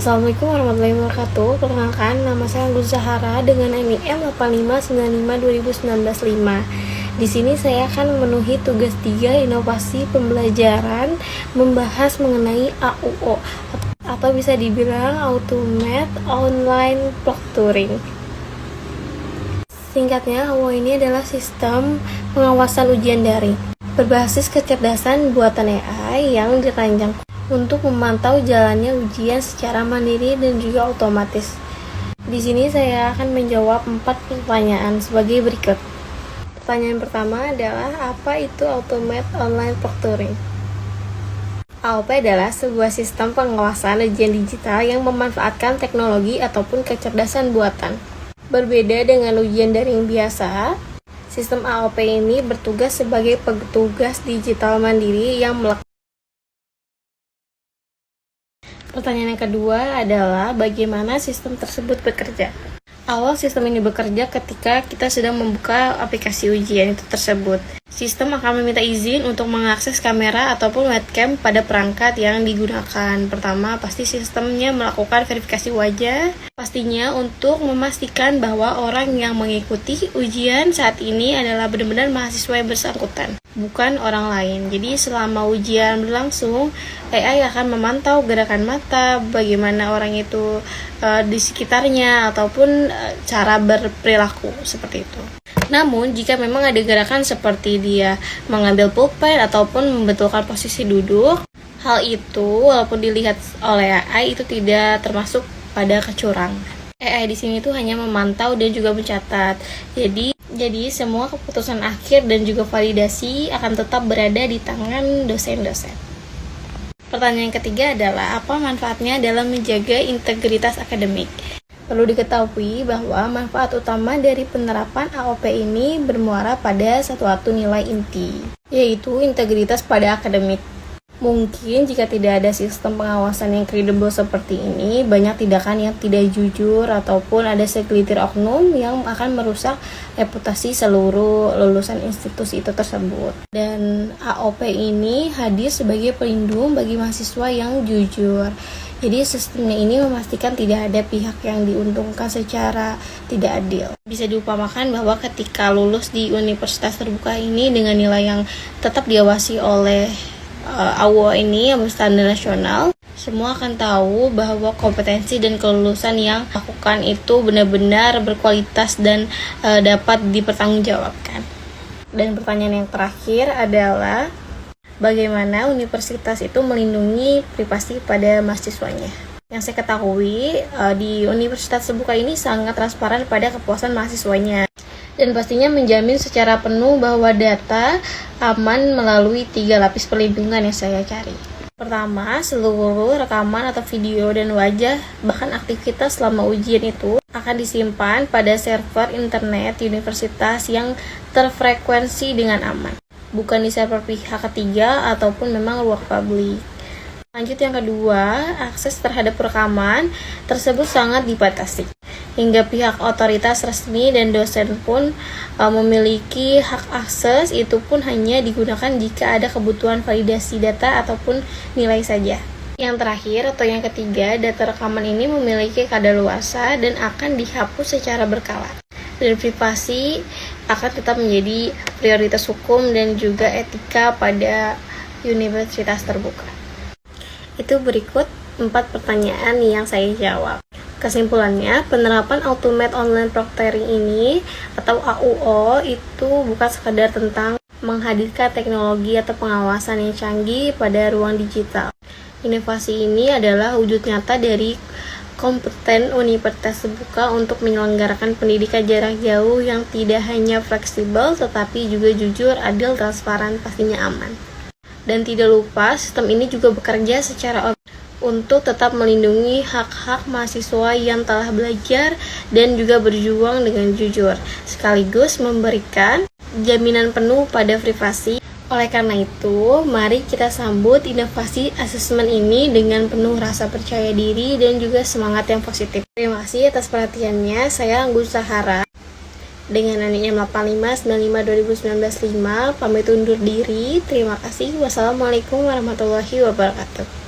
Assalamualaikum warahmatullahi wabarakatuh. Perkenalkan, nama saya Anggun Zahara dengan NIM 859529195. Di sini saya akan memenuhi tugas 3 inovasi pembelajaran membahas mengenai AUO atau bisa dibilang Automated Online Proctoring. Singkatnya, AUO ini adalah sistem pengawasan ujian daring berbasis kecerdasan buatan AI yang dirancang untuk memantau jalannya ujian secara mandiri dan juga otomatis. Di sini saya akan menjawab 4 pertanyaan sebagai berikut. Pertanyaan pertama adalah apa itu Automated Online Proctoring? AOP adalah sebuah sistem pengawasan ujian digital yang memanfaatkan teknologi ataupun kecerdasan buatan. Berbeda dengan ujian daring biasa, sistem AOP ini bertugas sebagai petugas digital mandiri yang melakukan. Pertanyaan yang kedua adalah bagaimana sistem tersebut bekerja? Awal sistem ini bekerja ketika kita sedang membuka aplikasi ujian itu tersebut. Sistem akan meminta izin untuk mengakses kamera ataupun webcam pada perangkat yang digunakan. Pertama, pasti sistemnya melakukan verifikasi wajah. Pastinya untuk memastikan bahwa orang yang mengikuti ujian saat ini adalah benar-benar mahasiswa yang bersangkutan, bukan orang lain. Jadi selama ujian berlangsung, AI akan memantau gerakan mata, bagaimana orang itu di sekitarnya, ataupun cara berperilaku seperti itu. Namun, jika memang ada gerakan seperti dia mengambil pulpen ataupun membetulkan posisi duduk, hal itu walaupun dilihat oleh AI itu tidak termasuk pada kecurangan. AI di sini tuh hanya memantau dan juga mencatat. Jadi semua keputusan akhir dan juga validasi akan tetap berada di tangan dosen-dosen. Pertanyaan ketiga adalah apa manfaatnya dalam menjaga integritas akademik? Perlu diketahui bahwa manfaat utama dari penerapan AOP ini bermuara pada satu nilai inti, yaitu integritas pada akademik. Mungkin jika tidak ada sistem pengawasan yang kredibel seperti ini, banyak tindakan yang tidak jujur ataupun ada segelintir oknum yang akan merusak reputasi seluruh lulusan institusi itu tersebut. Dan AOP ini hadir sebagai pelindung bagi mahasiswa yang jujur. Jadi sistemnya ini memastikan tidak ada pihak yang diuntungkan secara tidak adil. Bisa diumpamakan bahwa ketika lulus di universitas terbuka ini dengan nilai yang tetap diawasi oleh AUO ini yang berstandar nasional, semua akan tahu bahwa kompetensi dan kelulusan yang dilakukan itu benar-benar berkualitas dan dapat dipertanggungjawabkan. Dan pertanyaan yang terakhir adalah bagaimana universitas itu melindungi privasi pada mahasiswanya? Yang saya ketahui, di universitas terbuka ini sangat transparan pada kepuasan mahasiswanya dan pastinya menjamin secara penuh bahwa data aman melalui 3 lapis perlindungan yang saya cari. Pertama, seluruh rekaman atau video dan wajah bahkan aktivitas selama ujian itu akan disimpan pada server internet universitas yang terfrekuensi dengan aman, bukan di server pihak ketiga ataupun memang ruang publik. Lanjut, yang kedua, akses terhadap rekaman tersebut sangat dibatasi, hingga pihak otoritas resmi dan dosen pun memiliki hak akses itu pun hanya digunakan jika ada kebutuhan validasi data ataupun nilai saja. Yang terakhir atau yang ketiga, data rekaman ini memiliki kadaluarsa dan akan dihapus secara berkala. Dan privasi akan tetap menjadi prioritas hukum dan juga etika pada universitas terbuka. Itu berikut 4 pertanyaan yang saya jawab. Kesimpulannya, penerapan Automated Online Proctoring ini atau AUO itu bukan sekadar tentang menghadirkan teknologi atau pengawasan yang canggih pada ruang digital. Inovasi ini adalah wujud nyata dari kompeten universitas terbuka untuk menyelenggarakan pendidikan jarak jauh yang tidak hanya fleksibel tetapi juga jujur, adil, transparan, pastinya aman. Dan tidak lupa, sistem ini juga bekerja secara untuk tetap melindungi hak-hak mahasiswa yang telah belajar dan juga berjuang dengan jujur, sekaligus memberikan jaminan penuh pada privasi. Oleh karena itu, mari kita sambut inovasi asesmen ini dengan penuh rasa percaya diri dan juga semangat yang positif. Terima kasih atas perhatiannya. Saya Anggun Zahara dengan NIM 859529195 pamit undur diri. Terima kasih. Wassalamualaikum warahmatullahi wabarakatuh.